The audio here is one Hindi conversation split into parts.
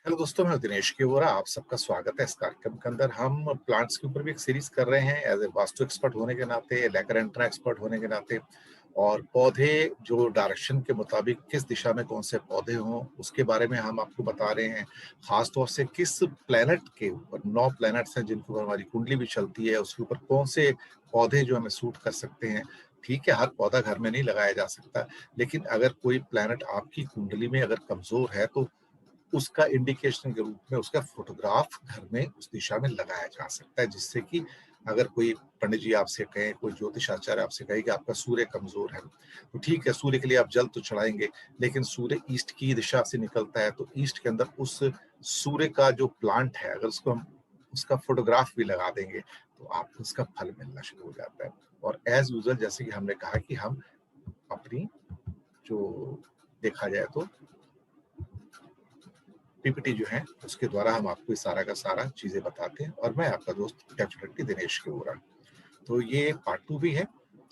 हेलो दोस्तों, मैं दिनेश के वोरा आप सबका स्वागत है। इस कार्यक्रम के अंदर हम प्लांट्स के ऊपर भी एक सीरीज कर रहे हैं एज ए वास्तु एक्सपर्ट होने के नाते, लैकरेंट्रा एक्सपर्ट होने के नाते। और पौधे जो डायरेक्शन के मुताबिक किस दिशा में कौन से पौधे हों उसके बारे में हम आपको बता रहे हैं। खास तौर से किस प्लेनेट के ऊपर 9 प्लैनेट्स हैं जिनके ऊपर हमारी कुंडली भी चलती है, उसके ऊपर कौन से पौधे जो हमें सूट कर सकते हैं। ठीक है, हर पौधा घर में नहीं लगाया जा सकता, लेकिन अगर कोई प्लैनेट आपकी कुंडली में अगर कमजोर है तो उसका इंडिकेशन के रूप में उसका फोटोग्राफ घर में उस दिशा में लगाया जा सकता है, जिससे कि अगर कोई पंडित जी आपसे कहें, कोई ज्योतिष आचार्य आपसे कहे कि आपका सूर्य कमजोर है, तो ठीक है, सूर्य के लिए आप जल तो चढ़ाएंगे, लेकिन सूर्य ईस्ट की दिशा से निकलता है, तो ईस्ट के अंदर उस सूर्य का जो प्लांट है, अगर उसको हम उसका फोटोग्राफ भी लगा देंगे तो आपको उसका फल मिलना शुरू हो जाता है। और एज यूजल, जैसे कि हमने कहा कि हम अपनी जो देखा जाए तो पीपीटी जो है उसके द्वारा हम आपको इस सारा का सारा चीजें बताते हैं, और मैं आपका दोस्त डेफिनेटली दिनेश के वोरा। तो ये पार्ट 2 भी है।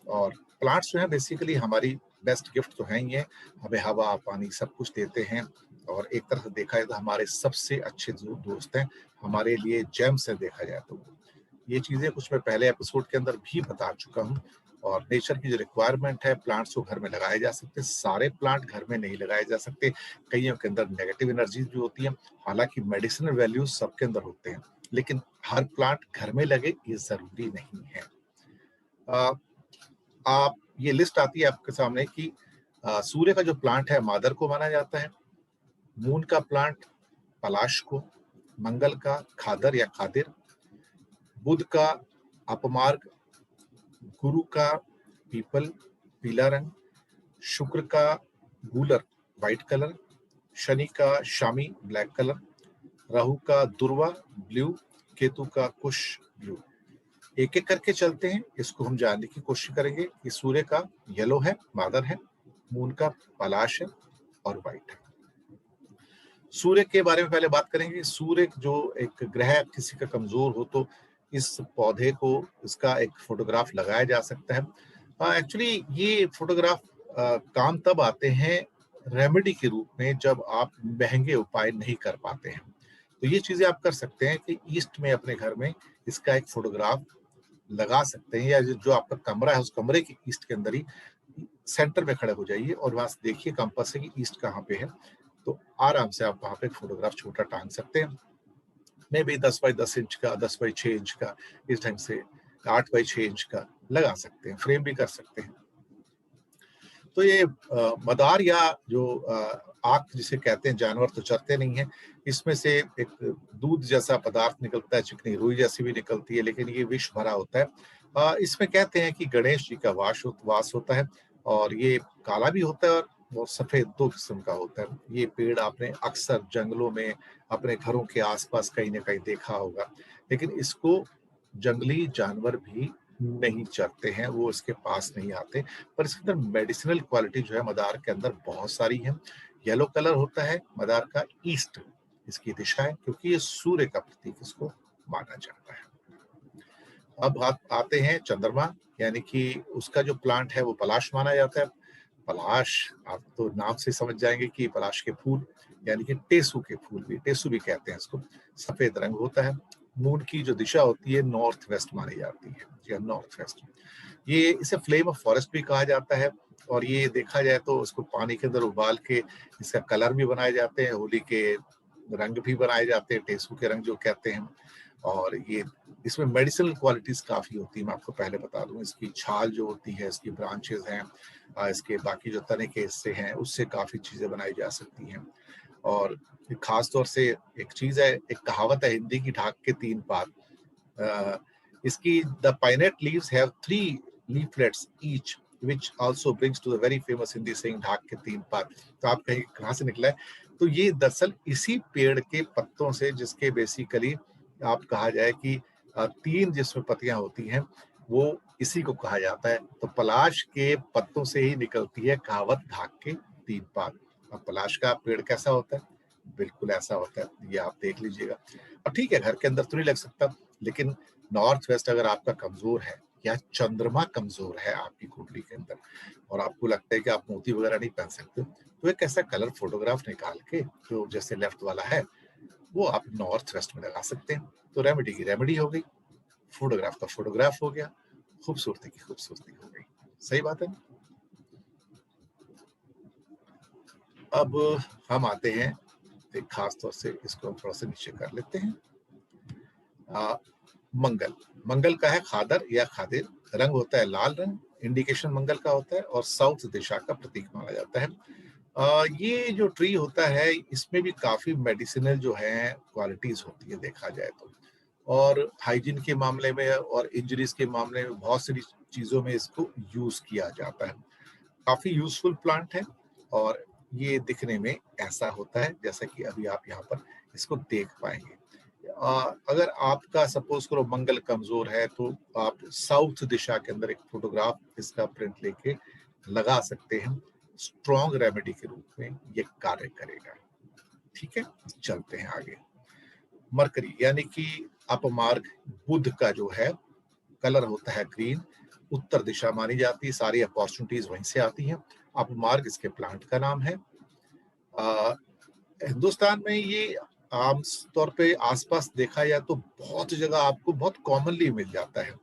और प्लांट्स जो है बेसिकली हमारी बेस्ट गिफ्ट तो है ही है, हमें हवा पानी सब कुछ देते हैं। और एक तरह से देखा जाए तो हमारे सबसे अच्छे जो दोस्त हैं, हमारे लिए जेम्स है देखा जाए तो। ये चीजें कुछ मैं पहले एपिसोड के अंदर भी बता चुका हूँ। और नेचर की जो रिक्वायरमेंट है, प्लांट्स को घर में लगाए जा सकते हैं, सारे प्लांट घर में नहीं लगाए जा सकते। कईयों के अंदर नेगेटिव एनर्जीज भी होती है, हालांकि मेडिसिनल वैल्यूज सबके अंदर होते हैं, लेकिन हर प्लांट घर में लगे ये जरूरी नहीं है। आ, आप ये लिस्ट आती है आपके सामने कि सूर्य का जो प्लांट है मादर को माना जाता है, मून का प्लांट पलाश को, मंगल का खादर या खादिर, बुध का अपमार्ग, गुरु का पीपल पीला रंग, शुक्र का गूलर व्हाइट कलर, शनि का शामी ब्लैक कलर, राहु का दुर्वा ब्लू, केतु का कुश ब्लू। एक एक करके चलते हैं, इसको हम जानने की कोशिश करेंगे कि सूर्य का येलो है, मादर है, मून का पलाश है और व्हाइट है। सूर्य के बारे में पहले बात करेंगे। सूर्य जो एक ग्रह किसी का कमजोर हो तो इस पौधे को इसका एक फोटोग्राफ लगाया जा सकता है। एक्चुअली ये फोटोग्राफ काम तब आते हैं रेमेडी के रूप में, जब आप महंगे उपाय नहीं कर पाते हैं। तो ये चीजें आप कर सकते हैं कि ईस्ट में अपने घर में इसका एक फोटोग्राफ लगा सकते हैं, या जो आपका कमरा है उस कमरे के ईस्ट के अंदर ही सेंटर में खड़े हो जाइए और वहां से देखिए कंपास से कि ईस्ट कहाँ पे है। तो आराम से आप वहां पे फोटोग्राफ छोटा टांग सकते हैं, मे भी 10 बाई 10 इंच का, 10 बाई 6 इंच का, इस ढंग से 8 बाई 6 इंच का लगा सकते हैं, फ्रेम भी कर सकते हैं। तो ये मदार या जो आँख जिसे कहते हैं, जानवर तो चरते नहीं है, इसमें से एक दूध जैसा पदार्थ निकलता है, चिकनी रुई जैसी भी निकलती है, लेकिन ये विष भरा होता है। इसमें कहते हैं कि गणेश जी का वास होता है, और ये काला भी होता है और सफेद, दो किस्म का होता है। ये पेड़ आपने अक्सर जंगलों में अपने घरों के आसपास कहीं ना कहीं देखा होगा, लेकिन इसको जंगली जानवर भी नहीं चरते हैं, वो इसके पास नहीं आते। पर इसके अंदर मेडिसिनल क्वालिटी जो है मदार के अंदर बहुत सारी है। येलो कलर होता है मदार का, ईस्ट इसकी दिशा है, क्योंकि ये सूर्य का प्रतीक इसको माना जाता है। अब बात आते हैं चंद्रमा, यानी कि उसका जो प्लांट है वो पलाश माना जाता है। पलाश, आप तो नाम से समझ जाएंगे कि पलाश के फूल, यानी कि टेसू के फूल भी, टेसू भी कहते हैं इसको, सफेद रंग होता है। मून की जो दिशा होती है नॉर्थ वेस्ट मानी जाती है, जी नॉर्थ वेस्ट। ये इसे फ्लेम ऑफ फॉरेस्ट भी कहा जाता है। और ये देखा जाए तो उसको पानी के अंदर उबाल के इसका कलर भी बनाए जाते हैं, होली के रंग भी बनाए जाते हैं, टेसू के रंग जो कहते हैं। और ये इसमें मेडिसिनल क्वालिटीज काफी होती है, मैं आपको पहले बता दूं। इसकी छाल जो होती है, इसकी ब्रांचेस हैं, इसके बाकी जो तने के हिस्से हैं, उससे काफी चीजें बनाई जा सकती हैं। और खास तौर से एक चीज है, एक कहावत है हिंदी की, ढाक के 3 पात। uh, इसकी the pinnate leaves have 3 leaflets each, which also brings to the very famous Hindi saying ढाक के 3 पात। तो आप कहीं कहाँ से निकला है? तो ये दरअसल इसी पेड़ के पत्तों से, जिसके बेसिकली आप कहा जाए कि 3 जिसमें पत्तियां होती हैं, वो इसी को कहा जाता है। तो पलाश के पत्तों से ही निकलती है कहावत ढाक के 3 पात। अब पलाश का पेड़ कैसा होता है? बिल्कुल ऐसा होता है, ये आप देख लीजिएगा। अब ठीक है, घर के अंदर तो नहीं लग सकता, लेकिन नॉर्थ वेस्ट अगर आपका कमजोर है, या चंद्रमा कमजोर है आपकी कुंडली के अंदर, और आपको लगता है कि आप मोती वगैरह नहीं पहन सकते, तो एक ऐसा कलर फोटोग्राफ निकाल के, जो जैसे लेफ्ट वाला है, वो आप नॉर्थ वेस्ट में लगा सकते हैं। तो रेमेडी की रेमेडी हो गई, फोटोग्राफ का फोटोग्राफ हो गया, खूबसूरती की खूबसूरती हो गई। सही बात है ना? अब हम आते हैं एक खास तौर से, इसको हम थोड़ा सा नीचे कर लेते हैं। आ, मंगल, मंगल का है खादर या खादिर, रंग होता है लाल रंग, इंडिकेशन मंगल का होता है और साउथ दिशा का प्रतीक माना जाता है। ये जो ट्री होता है इसमें भी काफी मेडिसिनल जो है क्वालिटीज होती है देखा जाए तो, और हाइजीन के मामले में और इंजरीज के मामले में बहुत सारी चीजों में इसको यूज किया जाता है। काफी यूजफुल प्लांट है और ये दिखने में ऐसा होता है जैसा कि अभी आप यहाँ पर इसको देख पाएंगे। अगर आपका सपोज करो मंगल कमजोर है तो आप साउथ दिशा के अंदर एक फोटोग्राफ इसका प्रिंट लेके लगा सकते हैं। स्ट्रॉन्ग रेमेडी के रूप में ये कार्य करेगा। ठीक है, चलते हैं आगे। मरकरी यानी कि अपमार्ग, बुध का जो है कलर होता है ग्रीन, उत्तर दिशा मानी जाती है, सारी अपॉर्चुनिटीज वहीं से आती हैं। अपमार्ग इसके प्लांट का नाम है। आ, हिंदुस्तान में ये आम तौर पे आसपास देखा जाए तो बहुत जगह आपको बहुत कॉमनली मिल जाता है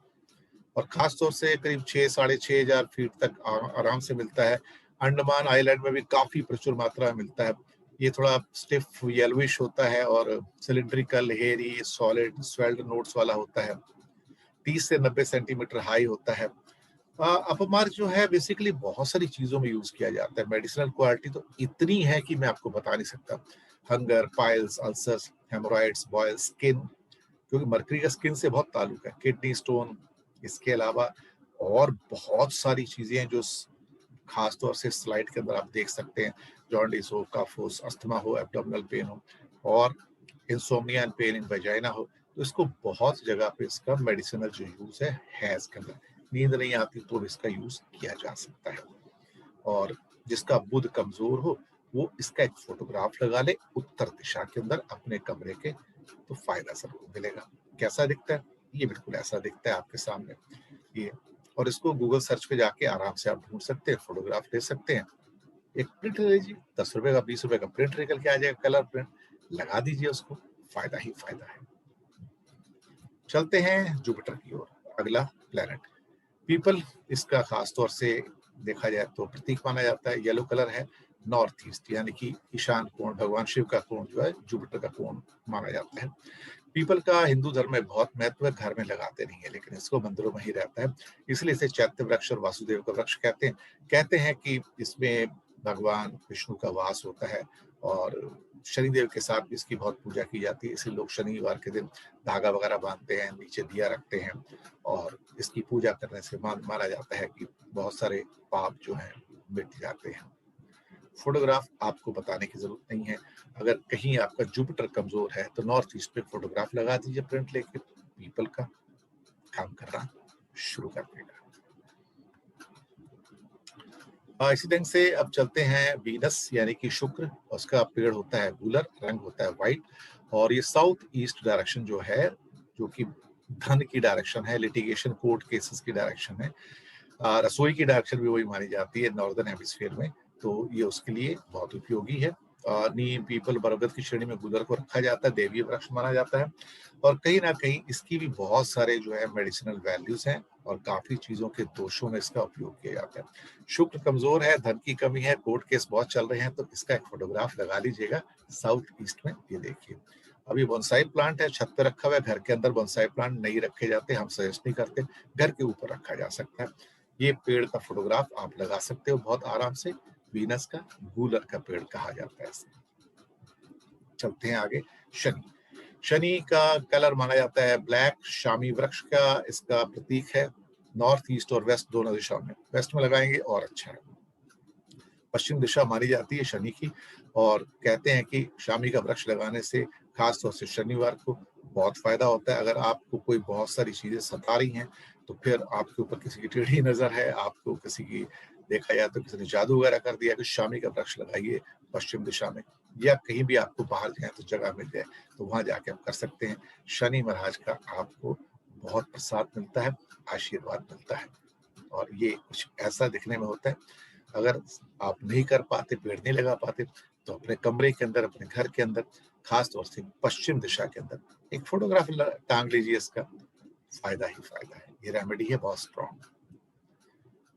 और खास तौर से करीब 6 साढ़े 6 हजार फीट तक आराम से मिलता है। अंडमान आइलैंड में भी काफी प्रचुर मात्रा में मिलता है। ये थोड़ा स्टिफ येलोइश होता है और सिलिंड्रिकल, हेरी, सॉलिड, स्वेल्ड नोट्स वाला होता है। 30 से 90 सेंटीमीटर हाई होता है। अपमार्क जो है बेसिकली बहुत सारी चीजों में यूज किया जाता है। मेडिसिनल क्वालिटी तो इतनी है कि मैं आपको बता नहीं सकता। Hunger, piles, ulcers, hemorrhoids, boil skin, क्योंकि मरकरी का स्किन से बहुत ताल्लुक है, किडनी स्टोन, इसके अलावा और बहुत सारी चीजें हैं जो खास तौर से स्लाइड के अंदर आप देख सकते हैं। जॉन्डिस हो, कफ हो, अस्थमा हो, एब्डोमिनल पेन हो और insomnia and pain in vagina हो, तो इसको बहुत जगह पे इसका मेडिसिनल जो यूज है इसके अंदर। नींद नहीं आती तो भी इसका यूज किया जा सकता है। और जिसका बुध कमजोर हो वो इसका एक फोटोग्राफ लगा ले उत्तर दिशा के अंदर अपने कमरे के, तो फायदा जरूर मिलेगा। कैसा दिखता है? ये बिल्कुल ऐसा दिखता है आपके सामने ये। और इसको गूगल सर्च पे जाके आराम से आप ढूंढ सकते हैं, फोटोग्राफ ले सकते हैं। एक प्रिंट ले लीजिए, 10 रुपए का 20 रुपए का प्रिंट निकल के आ जाएगा, कलर प्रिंट लगा दीजिए उसको, फायदा ही फायदा है। चलते हैं जुपिटर की ओर, अगला प्लेनेट पीपल। इसका खास तौर से देखा जाए तो प्रतीक माना जाता है, येलो कलर है। नॉर्थ ईस्ट यानी कि ईशान कोण, भगवान शिव का कोण जो है जुपिटर का कोण माना जाता है। पीपल का हिंदू धर्म में बहुत महत्व है, घर में लगाते नहीं है लेकिन इसको मंदिरों में ही रहता है, इसलिए इसे चैत्य वृक्ष और वासुदेव का वृक्ष कहते हैं। कहते हैं कि इसमें भगवान विष्णु का वास होता है और शनिदेव के साथ भी इसकी बहुत पूजा की जाती है, इसलिए लोग शनिवार के दिन धागा वगैरह बांधते हैं, नीचे दिया रखते हैं और इसकी पूजा करने से माना जाता है कि बहुत सारे पाप जो हैं मिट जाते हैं। फोटोग्राफ आपको बताने की जरूरत नहीं है। अगर कहीं आपका जुपिटर कमजोर है तो नॉर्थ ईस्ट पे फोटोग्राफ लगा दीजिए प्रिंट लेके, पीपल का काम करना शुरू कर देगा। इसी ढंग से अब चलते हैं वीनस यानी कि शुक्र। उसका पेड़ होता है गूलर, रंग होता है व्हाइट और ये साउथ ईस्ट डायरेक्शन जो है, जो कि धन की डायरेक्शन है, लिटिगेशन कोर्ट केसेस की डायरेक्शन है। रसोई की डायरेक्शन भी वही मानी जाती है नॉर्दर्न हेमिस्फीयर में, तो ये उसके लिए बहुत उपयोगी है। नीम, पीपल, बरगद की श्रेणी में गुलर को रखा जाता है, देवीय वृक्ष माना जाता है और कहीं ना कहीं इसकी भी बहुत सारे जो है मेडिसिनल वैल्यूज हैं और काफी चीजों के दोषों में इसका उपयोग किया जाता है। शुक्र कमजोर है, धन की कमी है, कोर्ट केस बहुत चल रहे हैं, तो इसका एक फोटोग्राफ लगा लीजिएगा साउथ ईस्ट में। ये देखिए, अभी बोनसाई प्लांट है, छत पे रखा हुआ है, घर के अंदर बोनसाई प्लांट नहीं रखे जाते, हम सजेस्ट नहीं करते, घर के ऊपर रखा जा सकता है। ये पेड़ का फोटोग्राफ आप लगा सकते हो बहुत आराम से, वीनस का गूलर का पेड़ कहा जाता है इसे। चलते हैं आगे। शनि, शनि का कलर माना जाता है ब्लैक, शामी वृक्ष का इसका प्रतीक है। नॉर्थ ईस्ट और वेस्ट दोनों दिशाओं में, वेस्ट में लगाएंगे और अच्छा है। पश्चिम दिशा मानी जाती है शनि की और कहते हैं कि शामी का वृक्ष लगाने से खास तौर से शनिवार को बहुत फायदा होता है। अगर आपको कोई बहुत सारी चीजें सता रही हैं तो फिर आपके ऊपर किसी की टेढ़ी नजर है, आपको किसी की देखा जाए तो किसी ने जादू वगैरह कर दिया, कि शामी का वृक्ष लगाइए पश्चिम दिशा में, या कहीं भी आपको बाहर जाए तो जगह मिल जाए तो वहां जाके आप कर सकते हैं। शनि महाराज का आपको बहुत प्रसाद मिलता है, आशीर्वाद मिलता है और ये कुछ ऐसा दिखने में होता है। अगर आप नहीं कर पाते, पेड़ नहीं लगा पाते, तो अपने कमरे के अंदर, अपने घर के अंदर, खास तौर से पश्चिम दिशा के अंदर एक फोटोग्राफ टांग लीजिए, इसका फायदा ही फायदा है। ये रेमेडी है बहुत स्ट्रॉन्ग।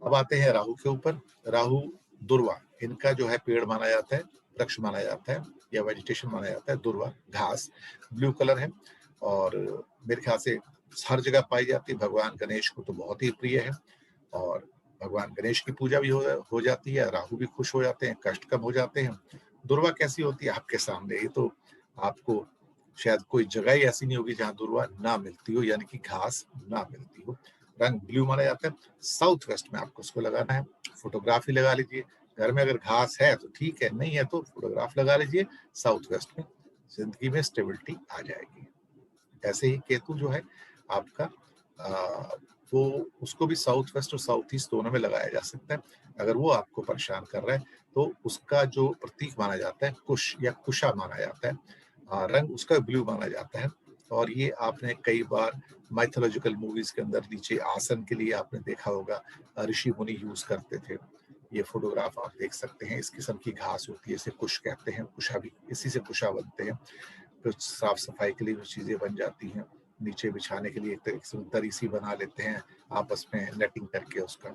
अब आते हैं राहु के ऊपर। राहु, दुर्वा, इनका जो है पेड़ माना जाता है, वृक्ष माना जाता है या वेजिटेशन माना जाता है। दुर्वा घास ब्लू कलर है और मेरे ख्याल से हर जगह पाई जाती है। भगवान गणेश को तो बहुत ही प्रिय है और भगवान गणेश की पूजा भी हो जाती है। राहु भी खुश हो जाते हैं, कष्ट कम हो जाते हैं। दुर्वा कैसी होती है आपके सामने ही, तो आपको शायद कोई जगह ही ऐसी नहीं होगी जहां दुर्वा ना मिलती हो, यानी कि घास ना मिलती हो। रंग ब्लू माना जाता है। साउथ वेस्ट में आपको उसको लगाना है। फोटोग्राफी लगा लीजिए। घर में अगर घास है तो ठीक है, नहीं है तो फोटोग्राफ लगा लीजिए। साउथ वेस्ट में जिंदगी में स्टेबिलिटी आ जाएगी। ऐसे ही केतु जो है आपका, वो उसको भी साउथ वेस्ट और साउथ ईस्ट दोनों में लगाया जा सकता है। अगर वो आपको परेशान कर रहा है तो उसका जो प्रतीक माना जाता है कुश या कुशा माना जाता है। रंग उसका ब्लू माना जाता है और ये आपने कई बार माइथोलॉजिकल मूवीज के अंदर नीचे आसन के लिए आपने देखा होगा, ऋषि मुनि यूज करते थे। ये फोटोग्राफ आप देख सकते हैं। इस किस्म की घास होती है, इसे कुश कहते हैं। कुशा भी इसी से कुशा बनते हैं। कुछ साफ सफाई के लिए भी चीजें बन जाती हैं। नीचे बिछाने के लिए एक तरह से दरी सी बना लेते हैं आपस में नेटिंग करके उसका।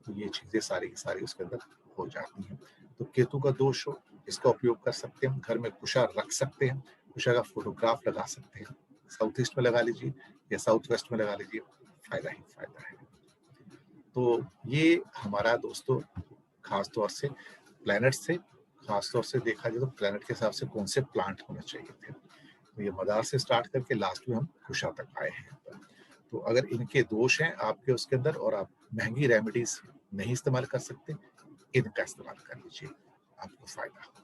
तो ये चीजें सारी की सारी उसके अंदर हो जाती हैं। तो केतु का दोष हो, इसका उपयोग कर सकते हैं। घर में कुशा रख सकते हैं, कुशा का फोटोग्राफ लगा सकते हैं। साउथ ईस्ट में लगा लीजिए या साउथ वेस्ट में लगा लीजिए, फायदा ही फायदा है। तो ये हमारा दोस्तों खास तौर से प्लैनेट से, खास तौर से देखा जाए तो प्लैनेट के हिसाब से कौन से प्लांट होने चाहिए थे। तो ये मदार से स्टार्ट करके लास्ट में हम कुशा तक आए हैं। तो अगर इनके दोष हैं आपके उसके अंदर और आप महंगी रेमेडीज नहीं इस्तेमाल कर सकते, इनका इस्तेमाल कर लीजिए, आपको फायदा होगा।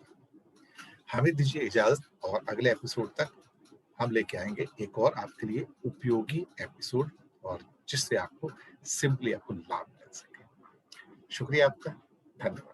हमें दीजिए इजाजत और अगले एपिसोड तक हम लेके आएंगे एक और आपके लिए उपयोगी एपिसोड, और जिससे आपको सिंपली आपको लाभ मिल सके। शुक्रिया आपका, धन्यवाद।